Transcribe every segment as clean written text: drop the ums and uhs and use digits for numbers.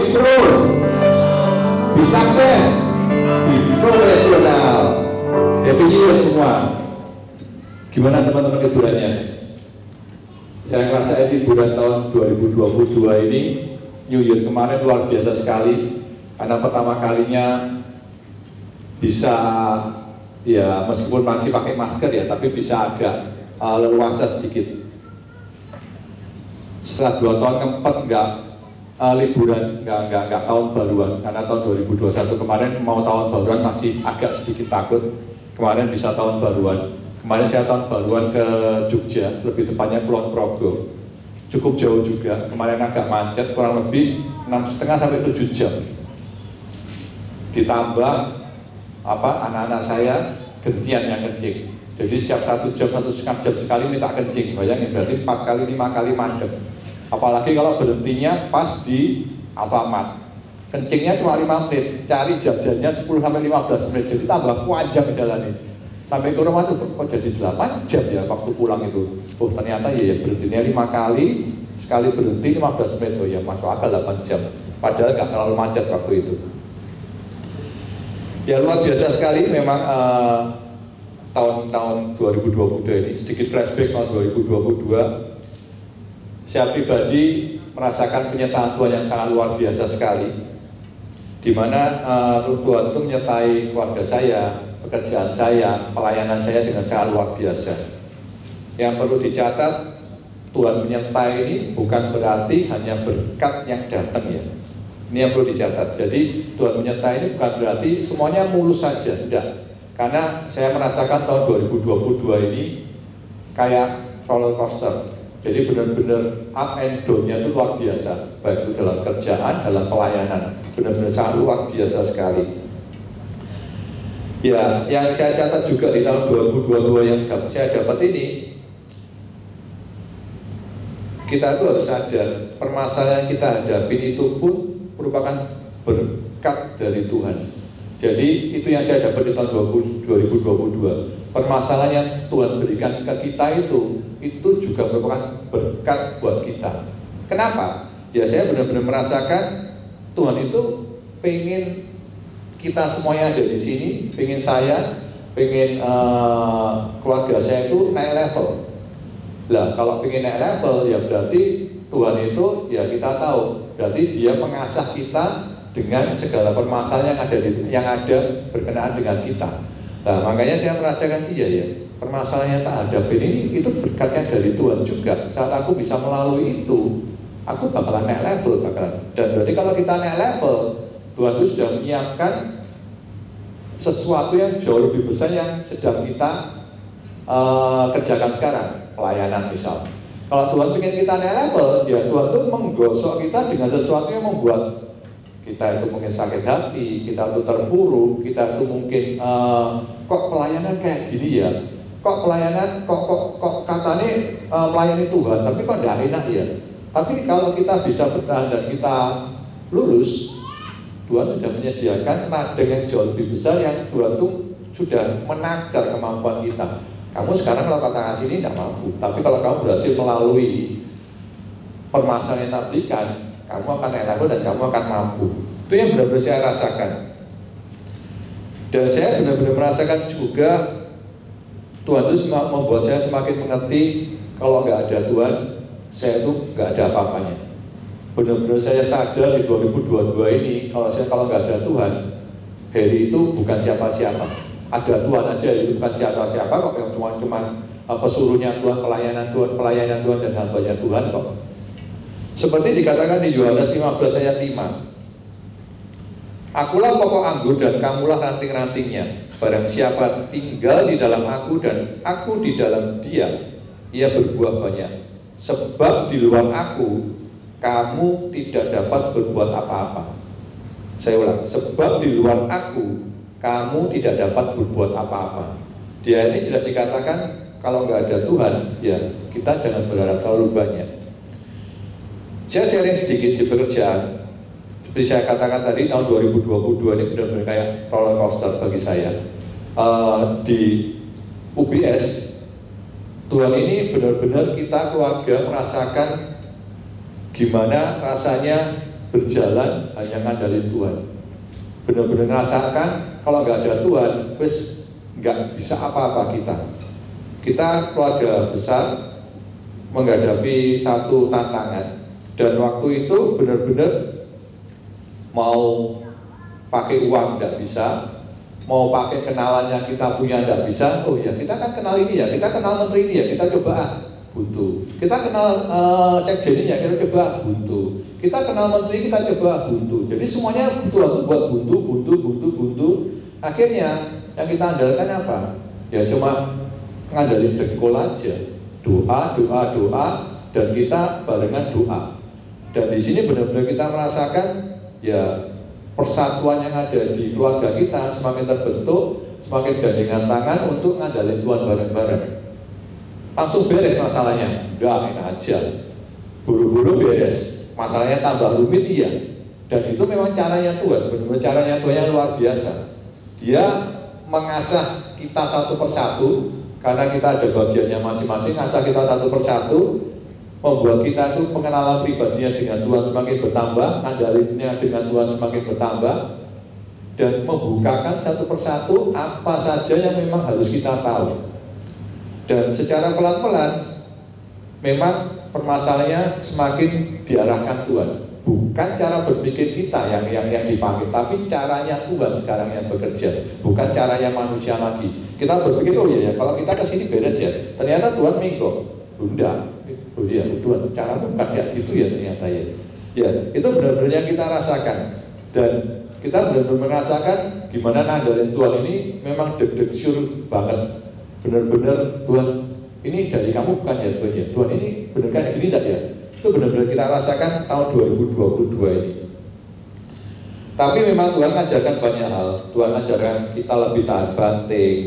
Bro, be sukses, be profesional. Happy New Year semua. Gimana teman-teman liburannya? Saya ngerasain liburan tahun 2022 ini, New Year kemarin luar biasa sekali. Karena pertama kalinya bisa, ya meskipun masih pakai masker ya, tapi bisa agak leluasa sedikit. Setelah 2 tahun keempat liburan, nggak tahun baruan, karena tahun 2021 kemarin mau tahun baruan masih agak sedikit takut. Kemarin bisa tahun baruan. Kemarin saya tahun baruan ke Jogja, lebih tepatnya Kulon Progo. Cukup jauh juga. Kemarin agak macet, kurang lebih 6,5 sampai 7 jam. Ditambah anak-anak saya gentian yang kencing. Jadi setiap 1 jam, 1,5 jam sekali minta kencing. Bayangin berarti 4 kali, 5 kali mandek. Apalagi kalau berhentinya pas di Alfamart. Kencingnya cuma 5 menit, cari jam-jamnya 10 sampai 15 menit. Jadi tambah panjang jalan ini. Sampai ke rumah tuh kok jadi 8 jam ya waktu pulang itu. Oh ternyata ya berhentinya 5 kali, sekali berhenti 15 menit. Oh ya masuk akal 8 jam. Padahal nggak terlalu macet waktu itu. Ya luar biasa sekali memang tahun 2022 ini. Sedikit flashback tahun 2022. Saya pribadi merasakan penyertaan Tuhan yang sangat luar biasa sekali. Di mana Tuhan itu menyertai keluarga saya, pekerjaan saya, pelayanan saya dengan sangat luar biasa. Yang perlu dicatat, Tuhan menyertai ini bukan berarti hanya berkat yang datang ya. Ini yang perlu dicatat. Jadi Tuhan menyertai ini bukan berarti semuanya mulus saja, tidak. Karena saya merasakan tahun 2022 ini kayak roller coaster. Jadi benar-benar up and down-nya itu luar biasa, baik itu dalam kerjaan, dalam pelayanan, benar-benar sangat luar biasa sekali. Ya, yang saya catat juga di tahun 2022 yang saya dapat ini, kita itu harus sadar permasalahan yang kita hadapi itu pun merupakan berkat dari Tuhan. Jadi itu yang saya dapat di tahun 2022. Permasalahan yang Tuhan berikan ke kita itu juga merupakan berkat buat kita. Kenapa? Ya saya benar-benar merasakan Tuhan itu pengen kita semuanya ada di sini, pengen saya, pengen keluarga saya itu naik level. Lah kalau pengen naik level ya berarti Tuhan itu ya kita tahu berarti Dia mengasah kita dengan segala permasalahan yang ada berkenaan dengan kita. Nah makanya saya merasakan iya ya, permasalahan yang tak hadapi ini itu berkatnya dari Tuhan juga. Saat aku bisa melalui itu, aku bakalan naik level bakalan. Dan berarti kalau kita naik level, Tuhan itu sudah menyiapkan sesuatu yang jauh lebih besar yang sedang kita kerjakan sekarang, pelayanan misal. Kalau Tuhan ingin kita naik level, ya Tuhan itu menggosok kita dengan sesuatu yang membuat kita itu mungkin sakit hati, kita itu terpuruk, kita itu mungkin kok pelayanan kayak gini ya, kok pelayanan kok katanya melayani Tuhan, tapi kok tidak enak ya. Tapi kalau kita bisa bertahan dan kita lulus, Tuhan sudah menyediakan ladang yang jauh lebih besar yang Tuhan itu sudah menakar kemampuan kita. Kamu sekarang kalau kata kasih ini tidak mampu, tapi kalau kamu berhasil melalui permasalahan yang berikan, kamu akan naik level dan kamu akan mampu. Itu yang benar-benar saya rasakan. Dan saya benar-benar merasakan juga Tuhan itu membuat saya semakin mengerti kalau nggak ada Tuhan, saya itu nggak ada apa-apanya. Benar-benar saya sadar di 2022 ini kalau nggak ada Tuhan, Heri itu bukan siapa-siapa. Ada Tuhan aja itu bukan siapa-siapa kok, yang cuma pesuruhnya Tuhan, pelayanan Tuhan dan hambanya Tuhan kok. Seperti dikatakan di Yohanes 15 ayat 5. Akulah pokok anggur dan kamulah ranting-rantingnya. Barang siapa tinggal di dalam aku dan aku di dalam dia, ia berbuah banyak. Sebab di luar aku, kamu tidak dapat berbuat apa-apa. Saya ulang, sebab di luar aku, kamu tidak dapat berbuat apa-apa. Dia ini jelas dikatakan, kalau nggak ada Tuhan, ya kita jangan berharap terlalu banyak. Saya sharing sedikit di pekerjaan. Seperti saya katakan tadi, tahun 2022 ini benar-benar kayak roller coaster bagi saya. Di UBS, Tuhan ini benar-benar kita keluarga merasakan gimana rasanya berjalan hanya ngandalin Tuhan. Benar-benar ngerasakan kalau nggak ada Tuhan, wes nggak bisa apa-apa kita. Kita keluarga besar menghadapi satu tantangan, dan waktu itu benar-benar mau pakai uang nggak bisa, mau pakai kenalan yang kita punya nggak bisa. Oh ya, kita kan kenal ini ya, kita kenal menteri ini ya, kita coba buntu. Kita kenal sekjen ini ya, kita coba buntu. Kita kenal menteri, kita coba buntu. Jadi semuanya butuh waktu buat buntu. Akhirnya yang kita andalkan apa? Ya cuma ngandalin dengkul aja. Doa, dan kita barengan doa. Dan di sini benar-benar kita merasakan ya persatuan yang ada di keluarga kita semakin terbentuk, semakin gandengan tangan untuk ngandalin Tuhan bareng-bareng. Langsung beres masalahnya, enggak enak aja. Buru-buru beres, masalahnya tambah rumit iya. Dan itu memang caranya Tuhan, benar-benar caranya Tuhan yang luar biasa. Dia mengasah kita satu persatu, karena kita ada bagiannya masing-masing, ngasah kita satu persatu, membuat kita itu pengenalan pribadinya dengan Tuhan semakin bertambah, andalinnya dengan Tuhan semakin bertambah, dan membukakan satu persatu apa saja yang memang harus kita tahu. Dan secara pelan-pelan memang permasalahannya semakin diarahkan Tuhan. Bukan cara berpikir kita yang dipakai, tapi caranya Tuhan sekarang yang bekerja, bukan caranya manusia lagi. Kita berpikir, oh iya ya, kalau kita kesini beres ya, ternyata Tuhan mengko. Bunda, oh iya Tuhan, caramu bukan kayak gitu ya ternyata ya. Ya, itu benar-benar kita rasakan. Dan kita benar-benar merasakan gimana ngandalin Tuhan ini memang deg-deg sure banget. Benar-benar Tuhan, ini dari kamu bukan ya Tuhan ya. Tuhan ini benar kayak gini enggak ya? Itu benar-benar kita rasakan tahun 2022 ini. Tapi memang Tuhan mengajarkan banyak hal. Tuhan mengajarkan kita lebih tahan banting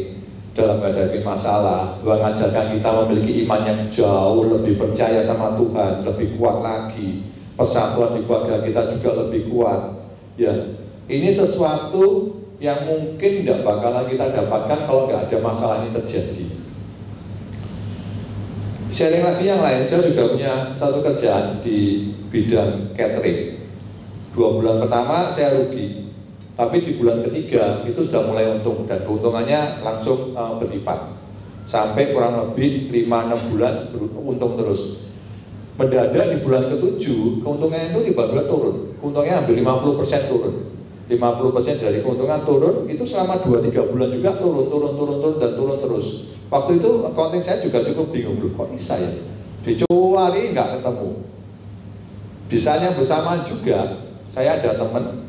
dalam menghadapi masalah. Tuhan mengajarkan kita memiliki iman yang jauh lebih percaya sama Tuhan, lebih kuat lagi. Persatuan di keluarga kita juga lebih kuat. Ya, ini sesuatu yang mungkin tidak bakalan kita dapatkan kalau nggak ada masalah ini terjadi. Sharing lagi yang lain, saya juga punya satu kerjaan di bidang catering. 2 bulan pertama saya rugi, tapi di bulan ketiga itu sudah mulai untung, dan keuntungannya langsung berlipat. Sampai kurang lebih 5-6 bulan untung terus. Mendadak di bulan ke-7, keuntungannya itu tiba-tiba turun. Keuntungannya hampir 50% turun. 50% dari keuntungan turun, itu selama 2-3 bulan juga turun dan turun terus. Waktu itu accounting saya juga cukup bingung, kok bisa ya? Dicari nggak ketemu. Bisanya bersamaan juga, saya ada teman,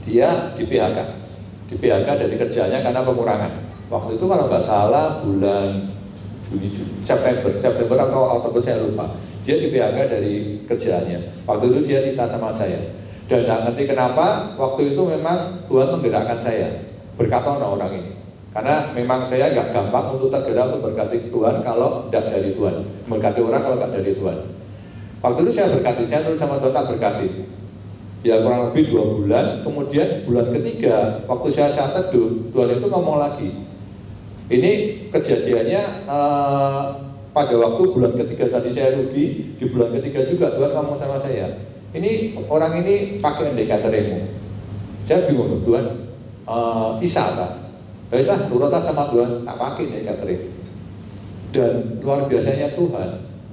dia di PHK dari kerjanya karena pengurangan. Waktu itu kalau nggak salah bulan September atau Oktober saya lupa. Dia di PHK dari kerjaannya. Waktu itu dia cerita sama saya. Dan nggak ngerti kenapa waktu itu memang Tuhan menggerakkan saya berkatono orang ini, karena memang saya nggak gampang untuk tergerak untuk berkati Tuhan kalau tidak dari Tuhan, berkati orang kalau nggak dari Tuhan. Waktu itu saya berkati, saya terus sama Tuhan tak berkati ya kurang lebih 2 bulan. Kemudian bulan ketiga waktu saya teduh, Tuhan itu ngomong lagi. Ini kejadiannya pada waktu bulan ketiga tadi saya rugi, di bulan ketiga juga Tuhan ngomong sama saya, ini orang ini pakai indikatormu. Saya bingung, Tuhan, bisa tak? Baiklah, nurut sama Tuhan, tak pakai indikator. Dan luar biasanya Tuhan,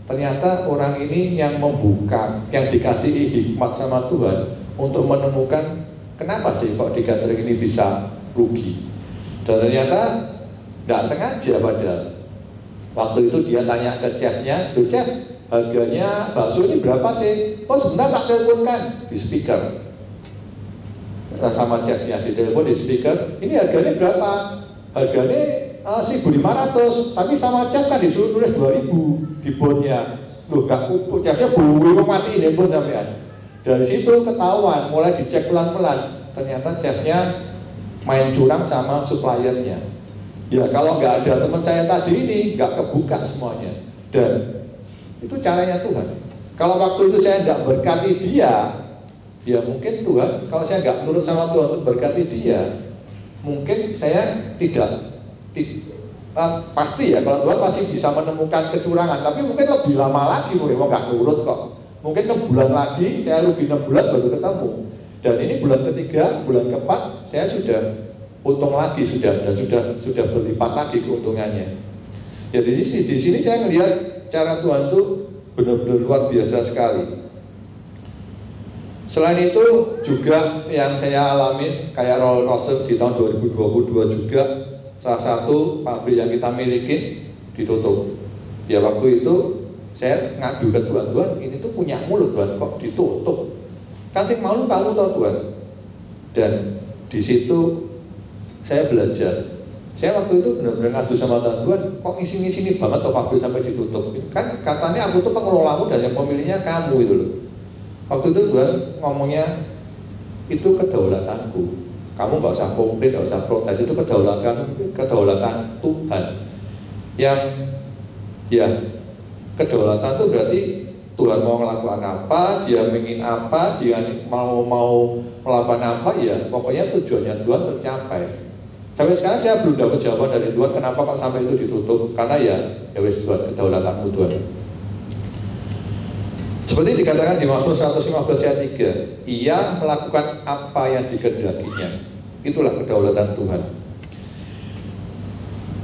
ternyata orang ini yang membuka, yang dikasihi hikmat sama Tuhan untuk menemukan kenapa sih kok indikator ini bisa rugi. Dan ternyata nggak sengaja padahal. Waktu itu dia tanya ke chefnya, chef, harganya bakso ini berapa sih? Oh sebentar tak teleponkan di speaker. Sama chefnya di telepon di speaker, ini harganya berapa? Harganya 1.500, tapi sama chef kan disuruh tulis 2.000 di botnya. Loh gak kupu, chefnya buru mati ini pun sampean. Dari situ ketahuan, mulai dicek pelan-pelan, ternyata chefnya main curang sama suppliernya. Ya kalau nggak ada teman saya tadi ini nggak kebuka semuanya. Dan itu caranya Tuhan. Kalau waktu itu saya nggak berkati dia, ya mungkin Tuhan, kalau saya nggak nurut sama Tuhan untuk berkati dia, mungkin saya tidak pasti ya, kalau Tuhan masih bisa menemukan kecurangan, tapi mungkin lebih lama lagi, mau nggak nurut kok, mungkin 6 bulan lagi saya rugi 6 bulan baru ketemu. Dan ini bulan ketiga, bulan keempat saya sudah untung lagi dan sudah berlipat lagi keuntungannya. Ya di sini saya melihat cara Tuhan itu benar-benar luar biasa sekali. Selain itu juga yang saya alami kayak roller coaster di tahun 2022 juga salah satu pabrik yang kita miliki ditutup. Ya waktu itu saya ngadu ke Tuhan, ini tuh punya mulut Tuhan kok ditutup. Kan sih malu kamu tahu Tuhan. Dan di situ saya belajar. Saya waktu itu benar-benar ngadu sama Tuhan, kok ngisi-ngisi banget tuh pabrik sampai ditutup. Kan katanya aku tuh pengelolamu dan yang pemilihnya kamu itu loh. Waktu itu Tuhan ngomongnya, itu kedaulatanku. Kamu nggak usah komplain, nggak usah protes, itu kedaulatan Tuhan. Yang ya kedaulatan itu berarti Tuhan mau melakukan apa, Dia ingin apa, Dia mau melakukan apa, ya pokoknya tujuannya Tuhan tercapai. Sampai sekarang saya belum dapat jawaban dari Tuhan kenapa kok sampai itu ditutup, karena ya wes Tuhan, kedaulatanmu Tuhan. Seperti dikatakan di Mazmur 115 ayat 3, Ia melakukan apa yang dikehendakinya. Itulah kedaulatan Tuhan.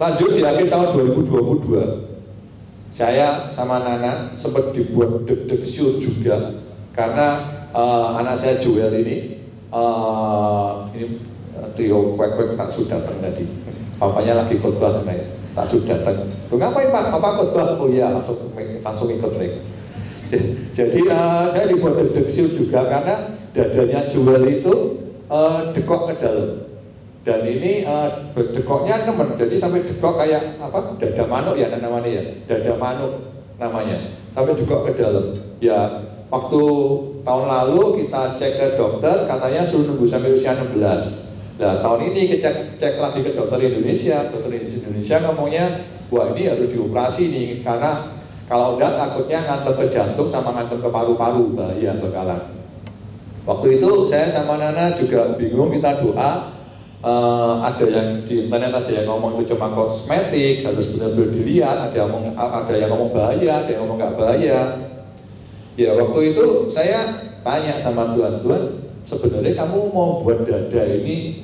Lanjut di akhir tahun 2022, saya sama Nana sempat dibuat deg-deg siur juga karena anak saya Joel ini trio kwek-kwek tak sudah datang tadi. Papanya lagi khotbah tak sudah datang. Tuh ngapain Pak? Papa khotbah? Oh iya, langsung ikut mereka. Jadi saya dibuat deg-deg siur juga karena dadanya Joel itu dekok ke dalam. Dan ini dekoknya teman, jadi sampai dekok kayak apa? Dada manuk ya namanya ya, dada manuk namanya. Sampai dekok ke dalam. Ya waktu tahun lalu kita cek ke dokter, katanya suruh nunggu sampai usia 16. Nah tahun ini kita cek lagi ke dokter Indonesia ngomongnya, wah ini harus dioperasi nih, karena kalau enggak takutnya nganter ke jantung sama nganter ke paru-paru, bahaya bakalan. Waktu itu saya sama Nana juga bingung, kita doa. Ada yang di internet ada yang ngomong itu cuma kosmetik, harus benar-benar dilihat. Ada yang ngomong bahaya, ada yang ngomong nggak bahaya. Ya waktu itu saya tanya sama Tuhan, sebenarnya kamu mau buat dada ini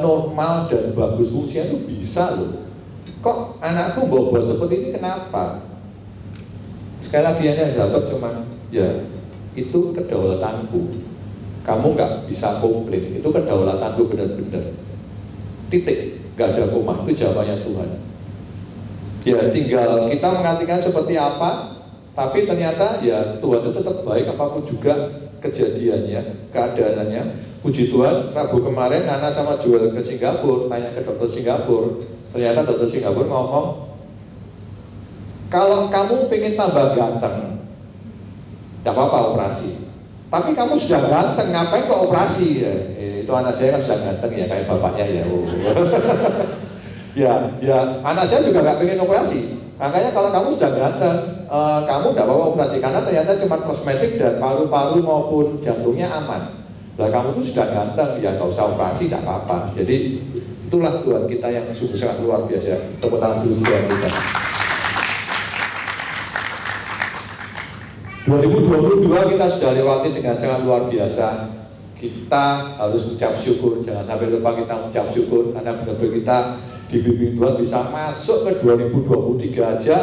normal dan bagus fungsinya itu bisa loh. Kok anakku bobot seperti ini kenapa? Sekali lagi yang saya dapat cuma ya itu kedaulatanku. Kamu nggak bisa komplain, itu kedaulatanku benar-benar. Titik, nggak ada koma, itu jawabannya Tuhan. Ya tinggal kita mengartikan seperti apa, tapi ternyata ya Tuhan itu tetap baik apapun juga kejadiannya, keadaannya. Puji Tuhan, Rabu kemarin Nana sama Joel ke Singapura, tanya ke dokter Singapura. Ternyata dokter Singapura ngomong, kalau kamu pengen tambah ganteng, tidak apa-apa operasi. Tapi kamu sudah ganteng, ngapain kok operasi ya? Itu anak saya kan sudah ganteng ya, kayak bapaknya ya. Ya, anak saya juga nggak pengen operasi. Makanya kalau kamu sudah ganteng, kamu nggak apa-apa operasi, karena ternyata cuma kosmetik dan paru-paru maupun jantungnya aman. Nah kamu tuh sudah ganteng, ya nggak usah operasi, nggak apa-apa. Jadi itulah Tuhan kita yang sungguh sangat luar biasa. Tepuk tangan dulu Tuhan kita. 2022 kita sudah lewati dengan sangat luar biasa. Kita harus ucap syukur, jangan sampai lupa kita ucap syukur, karena benar-benar kita dibimbing Tuhan bisa masuk ke 2023 aja.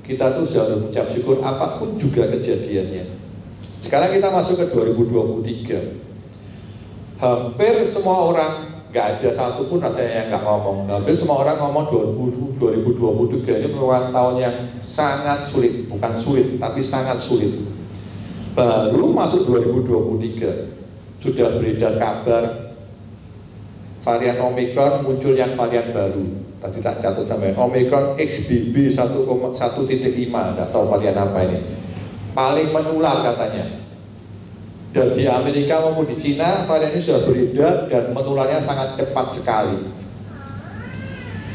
Kita tuh sudah harus ucap syukur apapun juga kejadiannya. Sekarang kita masuk ke 2023. Hampir semua orang, nggak ada satupun rasanya yang nggak ngomong. Hampir semua orang ngomong 2023 ini merupakan tahun yang sangat sulit, bukan sulit, tapi sangat sulit. Baru masuk 2023 sudah beredar kabar varian Omicron muncul yang varian baru. Tadi tak catat sampai Omicron XBB 1.5, nggak tahu varian apa ini. Paling menular katanya. Dan di Amerika maupun di Cina varian ini sudah beredar dan menularnya sangat cepat sekali.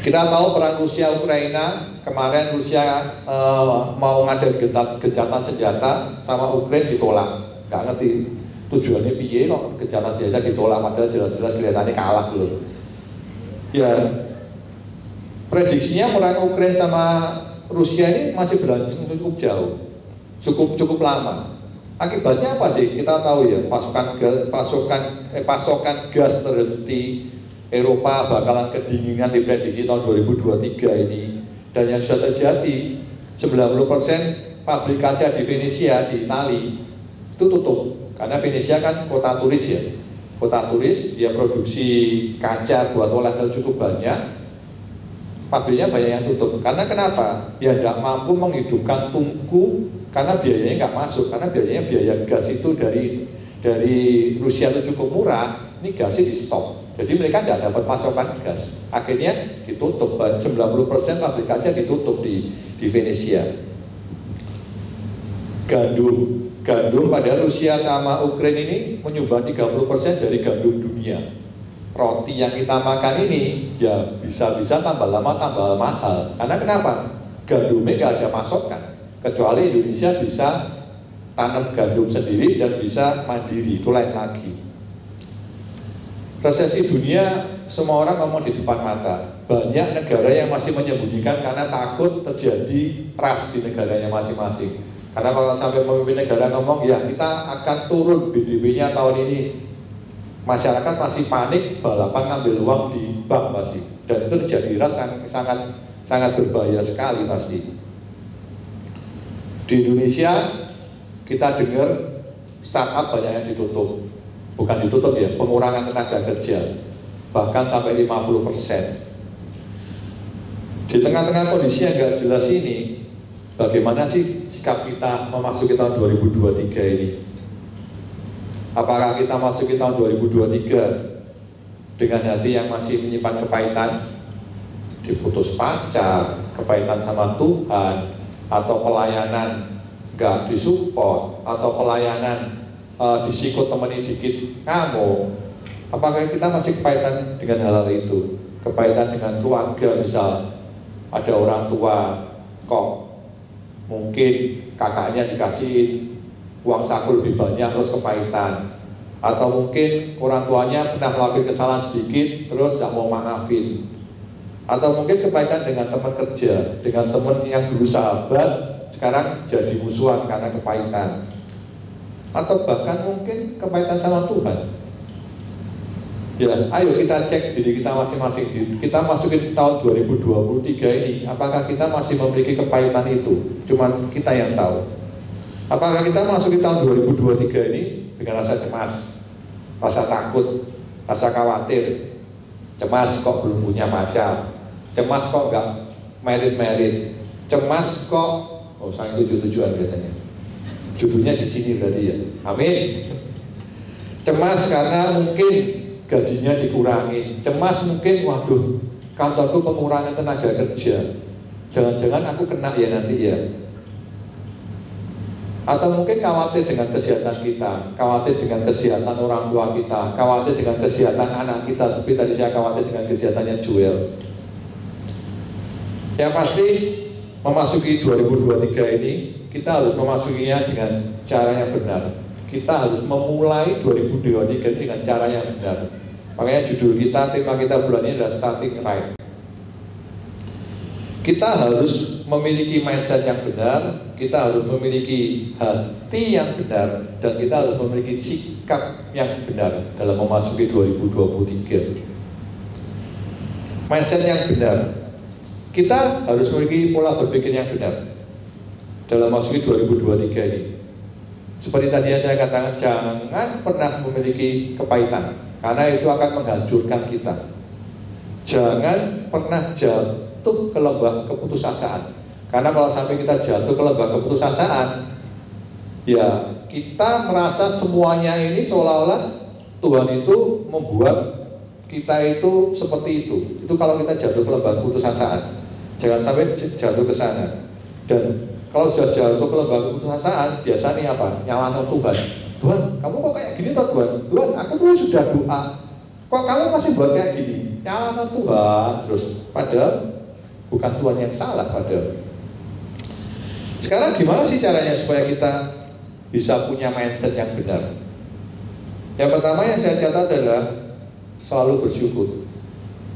Kita tahu perang Rusia Ukraina kemarin, Rusia mau ngadain gencatan senjata sama Ukraina ditolak. Nggak ngerti tujuannya piye kok gencatan senjata ditolak, padahal jelas-jelas kelihatannya kalah dulu. Ya prediksinya perang Ukraina sama Rusia ini masih berlangsung cukup jauh. cukup lama. Akibatnya apa sih? Kita tahu ya, pasokan gas terhenti, Eropa bakalan kedinginan diprediksi tahun 2023 ini. Dan yang sudah terjadi, 90% pabrik kaca di Venesia, di Itali itu tutup. Karena Venesia kan kota turis ya, kota turis, dia produksi kaca buat oleh-oleh cukup banyak. Pabriknya banyak yang tutup. Karena kenapa? Ya tidak mampu menghidupkan tungku, karena biayanya nggak masuk. Karena biaya gas itu dari Rusia itu cukup murah. Ini gasnya di stop. Jadi mereka tidak dapat pasokan gas. Akhirnya ditutup. 90% pabrik kaca ditutup di Venesia. Gandum pada Rusia sama Ukraina ini menyumbang 30% dari gandum dunia. Roti yang kita makan ini ya bisa-bisa tambah lama tambah mahal. Karena kenapa? Gandumnya nggak ada pasokan. Kecuali Indonesia bisa tanam gandum sendiri dan bisa mandiri, itu lain lagi. Resesi dunia semua orang ngomong di depan mata. Banyak negara yang masih menyembunyikan karena takut terjadi trust di negaranya masing-masing. Karena kalau sampai pemimpin negara ngomong ya kita akan turun BDP-nya tahun ini, masyarakat masih panik, balapan ngambil uang di bank pasti, dan itu terjadi sangat berbahaya sekali pasti. Di Indonesia kita dengar startup banyak yang ditutup, bukan ditutup ya, pengurangan tenaga kerja bahkan sampai 50%. Di tengah-tengah kondisi yang nggak jelas ini, bagaimana sih sikap kita memasuki tahun 2023 ini? Apakah kita masuki tahun 2023 dengan hati yang masih menyimpan kepahitan, diputus pacar, kepahitan sama Tuhan, atau pelayanan nggak disupport, atau pelayanan disikut temani dikit kamu? Apakah kita masih kepahitan dengan hal-hal itu? Kepahitan dengan keluarga, misal ada orang tua kok mungkin kakaknya dikasih uang saku lebih banyak terus kepahitan, atau mungkin orang tuanya pernah melakukan kesalahan sedikit terus tidak mau maafin, atau mungkin kepahitan dengan teman kerja, dengan teman yang dulu sahabat sekarang jadi musuhan karena kepahitan, atau bahkan mungkin kepahitan sama Tuhan. Ya, ayo kita cek diri kita masing-masing. Kita masukin tahun 2023 ini, apakah kita masih memiliki kepahitan itu? Cuman kita yang tahu. Apakah kita masukin tahun 2023 ini dengan rasa cemas, rasa takut, rasa khawatir, cemas kok belum punya pacar, cemas kok nggak merit, cemas kok, oh saya tujuan katanya, judulnya di sini berarti ya, amin. Cemas karena mungkin gajinya dikurangi, cemas mungkin waduh kantorku pengurangan tenaga kerja, jangan-jangan aku kena ya nanti ya. Atau mungkin khawatir dengan kesehatan kita, khawatir dengan kesehatan orang tua kita, khawatir dengan kesehatan anak kita, seperti tadi saya khawatir dengan kesehatannya Joel. Yang pasti memasuki 2023 ini kita harus memasukinya dengan cara yang benar. Kita harus memulai 2023 dengan cara yang benar. Makanya judul kita, tema kita bulan ini adalah starting right. Kita harus memiliki mindset yang benar, kita harus memiliki hati yang benar, dan kita harus memiliki sikap yang benar dalam memasuki 2023. Mindset yang benar, kita harus memiliki pola berpikir yang benar dalam memasuki 2023 ini. Seperti tadi yang saya katakan, jangan pernah memiliki kepahitan, karena itu akan menghancurkan kita. Jangan pernah jatuh ke lembah keputusasaan, karena kalau sampai kita jatuh ke lembah keputusasaan, ya kita merasa semuanya ini seolah-olah Tuhan itu membuat kita itu seperti itu. Itu kalau kita jatuh ke lembah keputusasaan, jangan sampai jatuh ke sana. Dan kalau sudah jatuh ke lembah keputusasaan, biasanya apa? Nyalakan Tuhan. Tuhan, kamu kok kayak gini toh Tuhan? Tuhan, aku tuh sudah doa, kok kamu masih buat kayak gini? Nyalakan Tuhan terus. Padahal bukan Tuhan yang salah padahal. Sekarang gimana sih caranya supaya kita bisa punya mindset yang benar? Yang pertama yang saya catat adalah selalu bersyukur,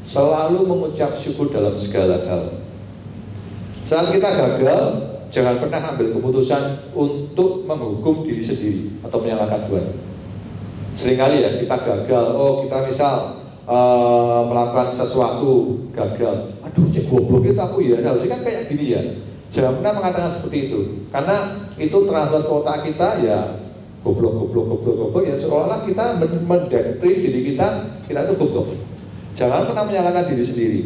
selalu mengucap syukur dalam segala hal. Saat kita gagal, Jangan pernah ambil keputusan untuk menghukum diri sendiri atau menyalahkan Tuhan. Seringkali ya kita gagal, kita misal melakukan sesuatu gagal, aduh cek goblok itu aku ya, harusnya kan kayak gini ya. Jangan pernah mengatakan seperti itu, karena itu transfer otak kita ya goblok ya, seolah-olah kita mendoktrin diri kita itu goblok. Jangan pernah menyalahkan diri sendiri.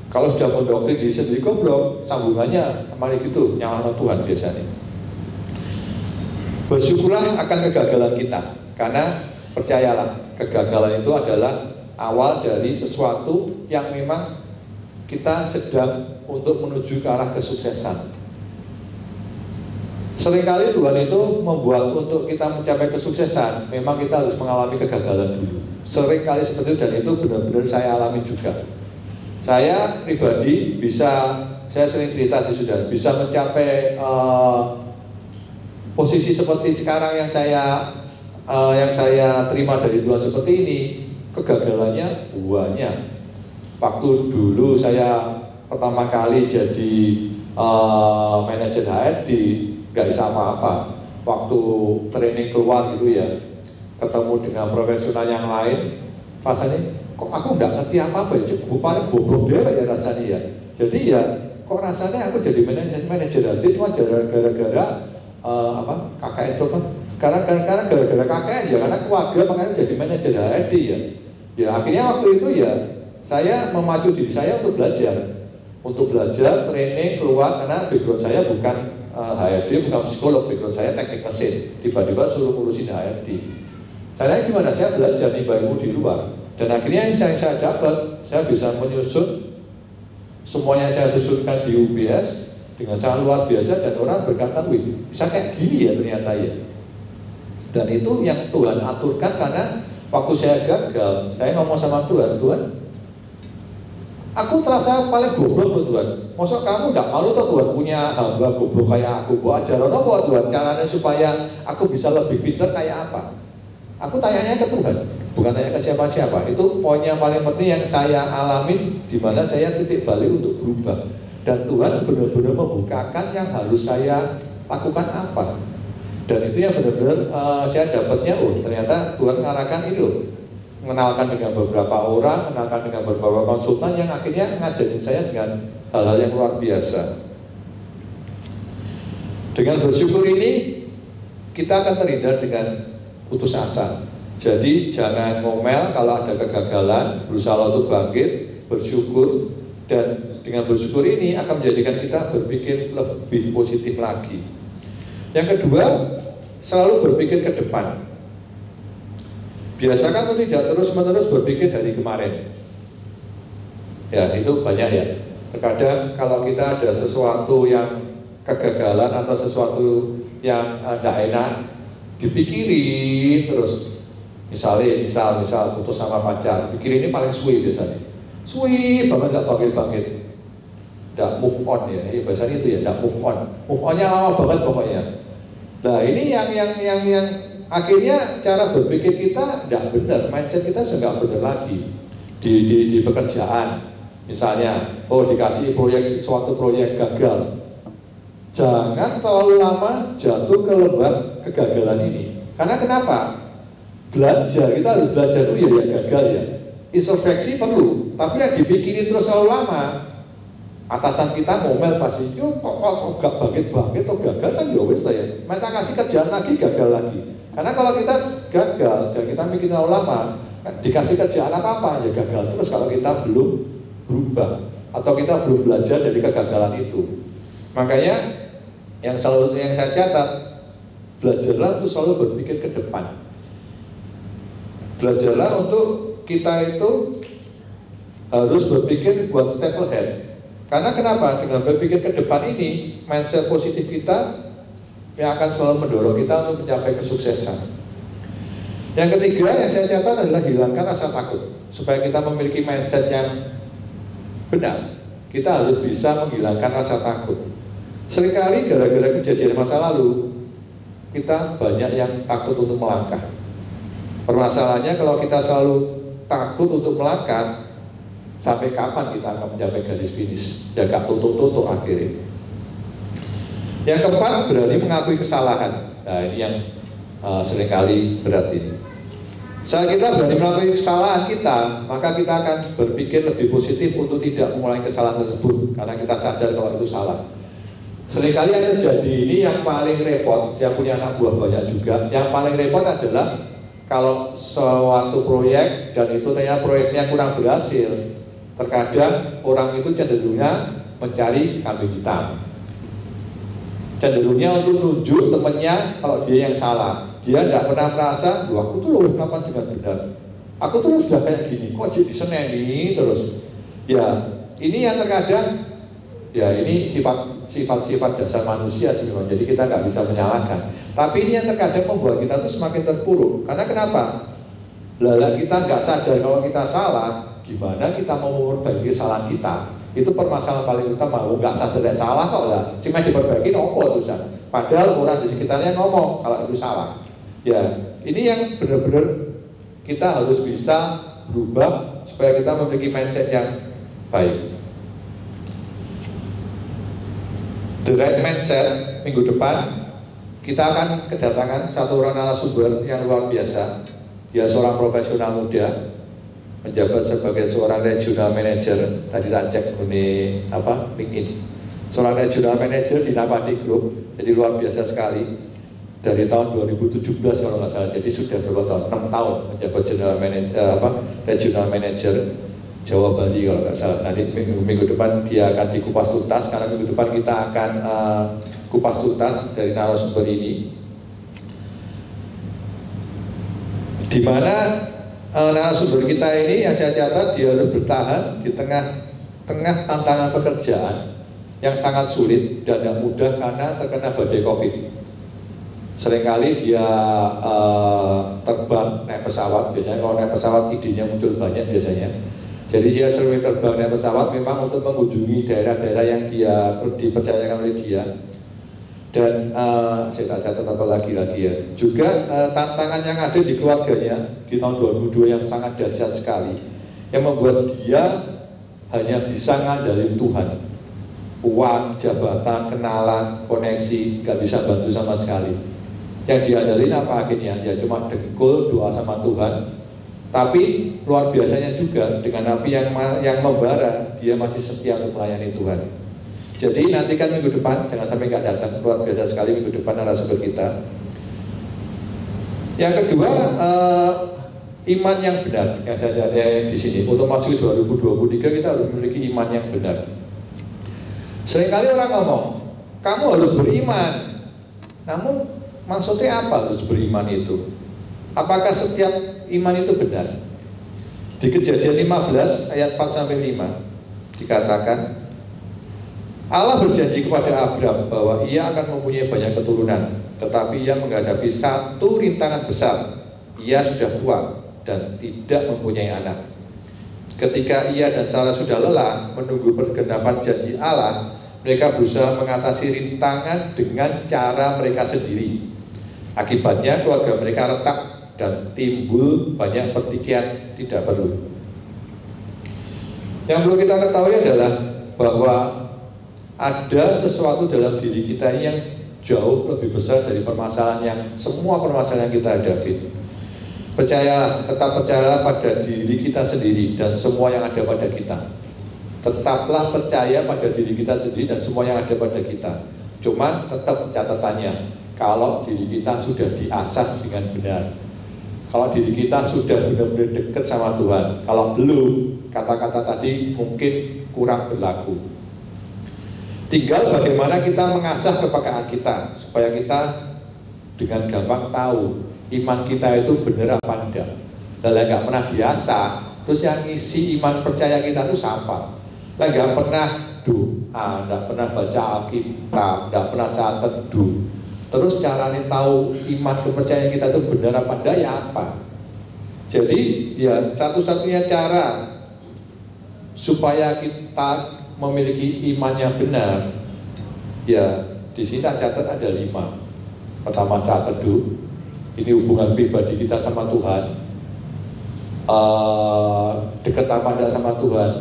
Kalau sudah mendoktrin diri sendiri goblok, sambungannya mari gitu nyalahkan Tuhan biasanya. Bersyukurlah akan kegagalan kita, karena percayalah kegagalan itu adalah awal dari sesuatu yang memang kita sedang untuk menuju ke arah kesuksesan. Seringkali Tuhan itu membuat untuk kita mencapai kesuksesan, memang kita harus mengalami kegagalan dulu. Seringkali seperti itu, dan itu benar-benar saya alami juga. Saya pribadi saya sering cerita sih sudah, bisa mencapai posisi seperti sekarang yang saya terima dari Tuhan seperti ini. Kegagalannya banyak. Waktu dulu saya pertama kali jadi manajer HRD, nggak bisa apa-apa. Waktu training keluar gitu ya, ketemu dengan profesional yang lain, rasanya kok aku nggak ngerti apa-apa ya, paling goblok dia ya rasanya ya. Jadi ya kok rasanya aku jadi manajer HRD cuma gara-gara KKN itu kan, karena gara-gara KKN ya, karena keluarga makanya jadi manajer HRD ya. Ya akhirnya waktu itu ya saya memacu diri saya untuk belajar training keluar, karena background saya bukan HRD, bukan psikolog, background saya teknik mesin, tiba-tiba suruh ngurusin HRD. Caranya gimana? Saya belajar nih ilmu di luar, dan akhirnya yang saya dapat, saya bisa menyusun semuanya, saya susunkan di UBS dengan sangat luar biasa, dan orang berkata, wih bisa kayak gini ya ternyata ya. Dan itu yang Tuhan aturkan, karena waktu saya gagal, saya ngomong sama Tuhan, aku terasa paling goblok loh Tuhan. Maksud kamu tidak malu tuh Tuhan punya hamba goblok kayak aku? Buat ajaran apa Tuhan? Caranya supaya aku bisa lebih pintar kayak apa? Aku tanyanya ke Tuhan, bukan tanya ke siapa-siapa. Itu poin yang paling penting yang saya alamin, di mana saya titik balik untuk berubah. Dan Tuhan benar-benar membukakan yang harus saya lakukan apa. Dan itu yang benar-benar saya dapatnya, ternyata Tuhan mengarahkan ini loh. Mengenalkan dengan beberapa orang, mengenalkan dengan beberapa konsultan yang akhirnya ngajarin saya dengan hal-hal yang luar biasa. Dengan bersyukur ini, kita akan terhindar dengan putus asa. Jadi jangan ngomel kalau ada kegagalan, berusaha untuk bangkit, bersyukur, dan dengan bersyukur ini akan menjadikan kita berpikir lebih positif lagi. Yang kedua, selalu berpikir ke depan. Biasakan untuk tidak terus-menerus berpikir dari kemarin. Ya, itu banyak ya. Terkadang kalau kita ada sesuatu yang kegagalan atau sesuatu yang tidak enak, dipikirin terus. Misal putus sama pacar, pikir ini paling suwi biasanya. Suwi banget, gak bangkit-bangkit. Tidak move on ya, biasanya itu ya, tidak move on. Move onnya lama banget pokoknya. Nah ini yang akhirnya cara berpikir kita tidak benar, mindset kita sudah nggak benar lagi di pekerjaan. Misalnya, dikasih suatu proyek gagal, jangan terlalu lama jatuh ke lembah kegagalan ini. Karena kenapa? Belajar, kita harus belajar dulu ya gagal ya. Introspeksi perlu, tapi yang dipikirin terus terlalu lama, atasan kita ngomel pasti, kok gak bangkit atau gagal kan ya wes saya. Mereka kasih kerjaan lagi, gagal lagi. Karena kalau kita gagal dan kita mikir terlalu lama, dikasih kerjaan apa-apa ya gagal terus kalau kita belum berubah atau kita belum belajar dari kegagalan itu. Makanya yang saya catat, belajarlah untuk selalu berpikir ke depan. Belajarlah untuk kita itu harus berpikir one step ahead. Karena kenapa? Dengan berpikir ke depan ini, mindset positif kita yang akan selalu mendorong kita untuk mencapai kesuksesan. Yang ketiga yang saya catat adalah hilangkan rasa takut. Supaya kita memiliki mindset yang benar, kita harus bisa menghilangkan rasa takut. Seringkali gara-gara kejadian masa lalu, kita banyak yang takut untuk melangkah. Permasalahannya kalau kita selalu takut untuk melangkah, sampai kapan kita akan mencapai garis finish? Ya gak tutup-tutup akhirnya. Yang keempat, berani mengakui kesalahan. Nah, ini yang seringkali berat ini. Saat kita berani mengakui kesalahan kita, maka kita akan berpikir lebih positif untuk tidak mengulangi kesalahan tersebut, karena kita sadar kalau itu salah. Seringkali yang terjadi ini yang paling repot, saya punya anak buah banyak juga, yang paling repot adalah kalau suatu proyek dan itu ternyata proyeknya kurang berhasil, terkadang orang itu cenderungnya mencari kambing hitam, cenderungnya untuk nunjuk temannya kalau dia yang salah. Dia tidak pernah merasa, loh aku tuh loh melakukan dengan benar, aku tuh sudah kayak gini, kok jadi diseneni terus. Ya, ini yang terkadang, ya ini sifat-sifat dasar manusia sih, jadi kita nggak bisa menyalahkan. Tapi ini yang terkadang membuat kita tuh semakin terpuruk. Karena kenapa? Lala kita nggak sadar kalau kita salah, gimana kita mau memperbaiki kesalahan kita? Itu permasalahan paling utama. Nggak sadar salah kok lah, cuma diperbaiki nopo tuh. Padahal orang di sekitarnya ngomong kalau itu salah. Ya, ini yang benar-benar kita harus bisa berubah supaya kita memiliki mindset yang baik. The right mindset, minggu depan kita akan kedatangan satu orang narasumber yang luar biasa. Dia seorang profesional muda, menjabat sebagai seorang regional manager. Tadi tak cek ini LinkedIn. Seorang regional manager di Napadi Group, jadi luar biasa sekali. Dari tahun 2017 kalau nggak salah, jadi sudah berapa tahun? 6 tahun menjabat regional manager Jawa Bali kalau nggak salah. Nanti minggu depan dia akan dikupas tuntas, karena minggu depan kita akan kupas tuntas dari narasumber ini, di mana narasumber kita ini yang saya catat dia harus bertahan di tengah tantangan pekerjaan yang sangat sulit dan tidak mudah karena terkena badai COVID. Seringkali dia terbang naik pesawat, biasanya kalau naik pesawat idenya muncul banyak biasanya. Jadi dia sering terbang naik pesawat memang untuk mengunjungi daerah-daerah yang dia dipercayakan oleh dia. Dan saya tak catat apa lagi ya. Juga tantangan yang ada di keluarganya di tahun 2002 yang sangat dahsyat sekali, yang membuat dia hanya bisa ngandalin Tuhan. Uang, jabatan, kenalan, koneksi, gak bisa bantu sama sekali. Yang diandalin apa akhirnya? Ya cuma dengkul, doa sama Tuhan. Tapi luar biasanya juga dengan api yang membara, dia masih setia untuk melayani Tuhan. Jadi nantikan minggu depan, jangan sampai nggak datang. Luar biasa sekali minggu depan narasumber kita. Yang kedua, iman yang benar. Yang saya lihat di sini, untuk masuk 2023 kita harus memiliki iman yang benar. Seringkali orang ngomong, kamu harus beriman. Namun maksudnya apa harus beriman itu? Apakah setiap iman itu benar? Di Kejadian 15 ayat 4-5 dikatakan, Allah berjanji kepada Abraham bahwa ia akan mempunyai banyak keturunan, tetapi ia menghadapi satu rintangan besar. Ia sudah tua dan tidak mempunyai anak. Ketika ia dan Sarah sudah lelah menunggu pergenapan janji Allah, mereka berusaha mengatasi rintangan dengan cara mereka sendiri. Akibatnya keluarga mereka retak dan timbul banyak pertikaian tidak perlu. Yang perlu kita ketahui adalah bahwa ada sesuatu dalam diri kita yang jauh lebih besar dari semua permasalahan yang kita hadapi. Tetap percayalah pada diri kita sendiri dan semua yang ada pada kita. Tetaplah percaya pada diri kita sendiri dan semua yang ada pada kita. Cuma tetap catatannya, kalau diri kita sudah diasah dengan benar, kalau diri kita sudah benar-benar dekat sama Tuhan. Kalau belum, kata-kata tadi mungkin kurang berlaku. Tinggal bagaimana kita mengasah kepekaan kita, supaya kita dengan gampang tahu iman kita itu benar apa enggak. Dan nggak pernah diasah, terus yang isi iman percaya kita itu siapa? Nggak pernah doa, nggak pernah baca Alkitab, nggak pernah saat teduh. Terus caranya tahu iman kepercayaan kita itu benar apa enggak ya apa? Jadi ya satu-satunya cara supaya kita memiliki iman yang benar, ya di sini catat ada 5. Pertama saat teduh, ini hubungan pribadi kita sama Tuhan, dekat apa enggak sama Tuhan,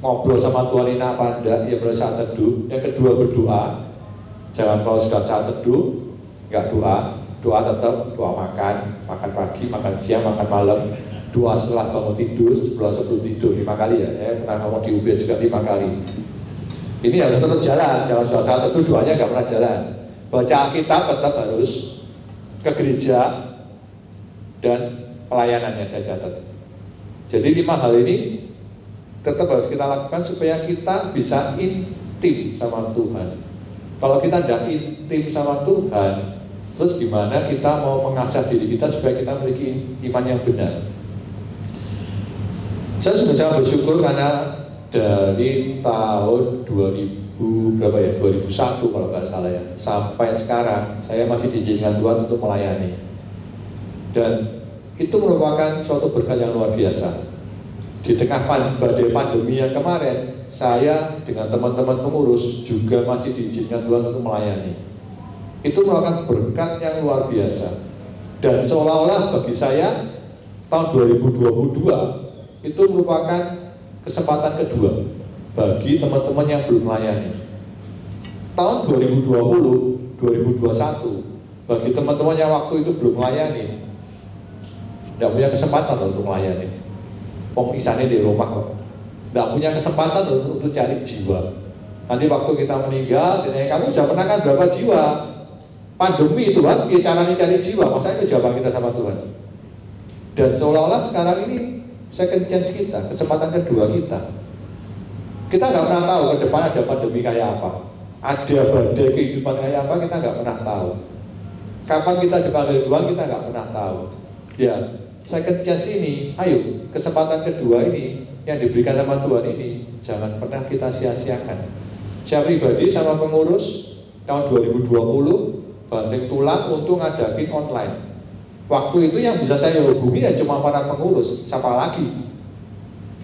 ngobrol sama Tuhan ini apa enggak, ya pada saat teduh. Yang kedua berdoa. Jangan kalau sudah saat teduh nggak doa, doa tetap doa makan pagi, makan siang, makan malam, doa setelah bangun tidur, sebelum tidur 5 kali ya. Saya pernah ngomong di UB juga 5 kali. Ini harus tetap jalan, jangan sudah saat teduh doanya nggak pernah jalan. Baca Alkitab tetap harus, ke gereja, dan pelayanannya saya catat. Jadi 5 hal ini tetap harus kita lakukan supaya kita bisa intim sama Tuhan. Kalau kita tidak intim sama Tuhan, terus gimana kita mau mengasah diri kita supaya kita memiliki iman yang benar? Saya sudah sangat bersyukur karena dari tahun 2001 kalau nggak salah ya, sampai sekarang saya masih diizinkan Tuhan untuk melayani. Dan itu merupakan suatu berkat yang luar biasa. Di tengah badai pandemi yang kemarin, saya dengan teman-teman pengurus juga masih diizinkan Tuhan untuk melayani. Itu merupakan berkat yang luar biasa. Dan seolah-olah bagi saya tahun 2022 itu merupakan kesempatan kedua bagi teman-teman yang belum melayani. Tahun 2020, 2021 bagi teman-teman yang waktu itu belum melayani, tidak punya kesempatan untuk melayani. Pemisahnya di rumah kok, tidak punya kesempatan untuk cari jiwa. Nanti waktu kita meninggal, kamu sudah menangkan berapa jiwa? Pandemi Tuhan, caranya cari jiwa, masa itu jawaban kita sama Tuhan. Dan seolah-olah sekarang ini second chance kita, kesempatan kedua kita. Kita nggak pernah tahu ke depan ada pandemi kayak apa, ada badai kehidupan kayak apa, kita nggak pernah tahu. Kapan kita dipanggil Tuhan, kita nggak pernah tahu. Ya, second chance ini, ayo kesempatan kedua ini yang diberikan sama Tuhan ini jangan pernah kita sia-siakan. Saya pribadi sama pengurus tahun 2020 banting tulang untuk ngadakin online. Waktu itu yang bisa saya hubungi ya cuma para pengurus, siapa lagi?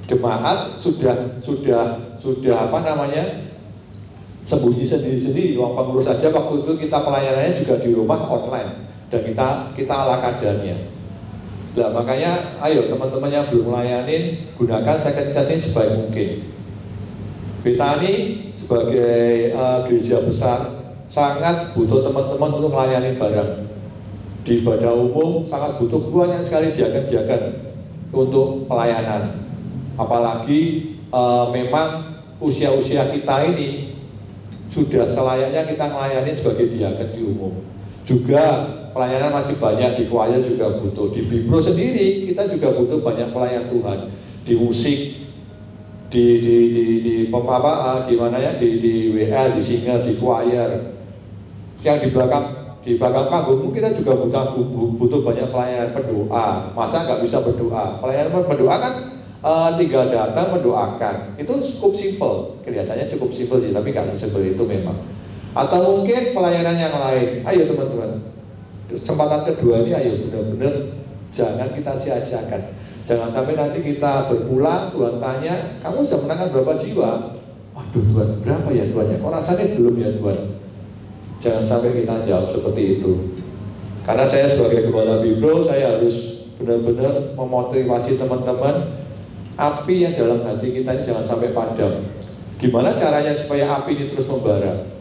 Jemaat sudah apa namanya sembunyi sendiri-sendiri. Uang pengurus saja waktu itu kita pelayanannya juga di rumah online dan kita ala kadarnya. Nah, makanya ayo teman-teman yang belum melayanin, gunakan second chance ini sebaik mungkin. Betani sebagai gereja besar sangat butuh teman-teman untuk melayani barang. Di ibadah umum sangat butuh banyak sekali diaken-diaken untuk pelayanan. Apalagi memang usia-usia kita ini sudah selayaknya kita melayani sebagai diaken di umum. Juga pelayanan masih banyak, di choir juga butuh. Di Bipro sendiri kita juga butuh banyak pelayan Tuhan. Di musik, di gimana ya, di WL, di singer, di choir. Yang di belakang panggung kita juga butuh banyak pelayan pendoa. Masa nggak bisa berdoa? Pelayanan berdoa kan tinggal datang mendoakan. Itu cukup simpel, kelihatannya cukup simpel sih, tapi nggak sesimpel itu memang. Atau mungkin pelayanan yang lain. Ayo teman-teman, kesempatan kedua ini ayo benar-benar jangan kita sia-siakan. Jangan sampai nanti kita berpulang, Tuhan tanya, kamu sudah menangkan berapa jiwa? Waduh Tuhan, berapa ya Tuhan ya? Kok rasanya belum ya Tuhan? Jangan sampai kita jawab seperti itu. Karena saya sebagai gembala Bipro, saya harus benar-benar memotivasi teman-teman. Api yang dalam hati kita ini jangan sampai padam. Gimana caranya supaya api ini terus membara?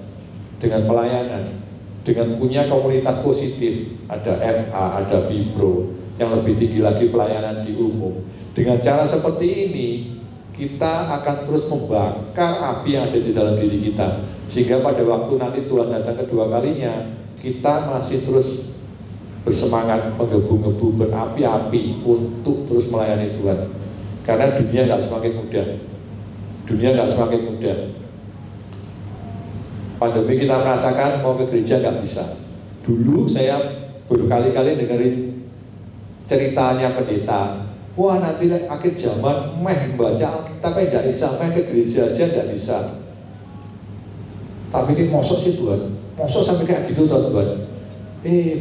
Dengan pelayanan, dengan punya komunitas positif, ada FA, ada Bipro, yang lebih tinggi lagi pelayanan di umum. Dengan cara seperti ini, kita akan terus membakar api yang ada di dalam diri kita, sehingga pada waktu nanti Tuhan datang kedua kalinya, kita masih terus bersemangat, menggebu-gebu, berapi-api untuk terus melayani Tuhan. Karena dunia nggak semakin mudah, Pandemi kita merasakan mau ke gereja nggak bisa. Dulu saya berkali-kali dengerin ceritanya pendeta, wah nanti akhir zaman baca Alkitab tidak bisa, ke gereja aja nggak bisa. Tapi ini mosok sih Tuhan, mosok sampai kayak gitu Tuhan.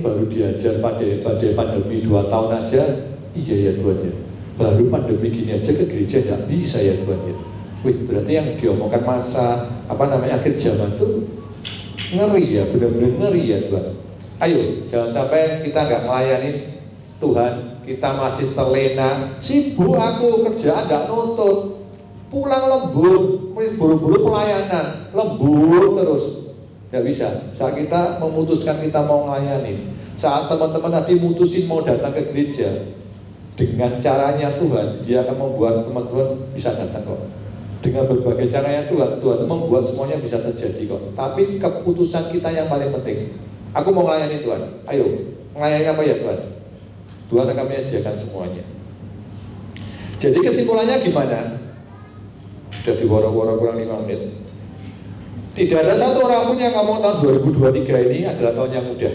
Baru diajar pada pandemi 2 tahun aja, iya ya Tuhan ya. Baru pandemi gini aja ke gereja nggak bisa ya Tuhan ya. Wih, berarti yang diomongkan masa akhir zaman itu ngeri ya, benar-benar ngeri ya Tuhan. Ayo, jangan sampai kita nggak melayani Tuhan, kita masih terlena, sibuk aku kerjaan nggak nuntut, pulang lembur, buru-buru pelayanan, lembur terus. Tidak bisa. Saat kita memutuskan kita mau melayani, saat teman-teman tadi mutusin mau datang ke gereja, dengan caranya Tuhan, dia akan membuat teman-teman bisa datang kok. Dengan berbagai caranya Tuhan membuat semuanya bisa terjadi kok. Tapi keputusan kita yang paling penting. Aku mau melayani Tuhan. Ayo, melayani apa ya Tuhan? Tuhan akan menyediakan semuanya. Jadi kesimpulannya gimana? Sudah diworo-woro kurang 5 menit. Tidak ada satu orang pun yang ngomong tahun 2023 ini adalah tahun yang mudah.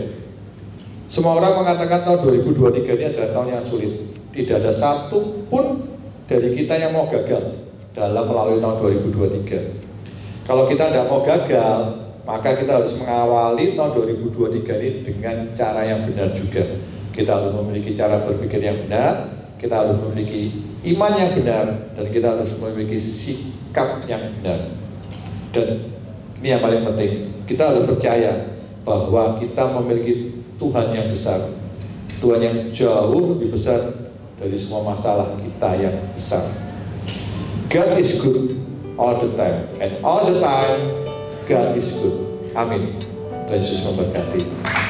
Semua orang mengatakan tahun 2023 ini adalah tahun yang sulit. Tidak ada satu pun dari kita yang mau gagal dalam melalui tahun 2023. Kalau kita tidak mau gagal, maka kita harus mengawali tahun 2023 ini dengan cara yang benar juga. Kita harus memiliki cara berpikir yang benar, kita harus memiliki iman yang benar, dan kita harus memiliki sikap yang benar. Dan ini yang paling penting, kita harus percaya bahwa kita memiliki Tuhan yang besar, Tuhan yang jauh lebih besar dari semua masalah kita yang besar. God is good all the time, and all the time God is good. Amin. Tuhan Yesus memberkati.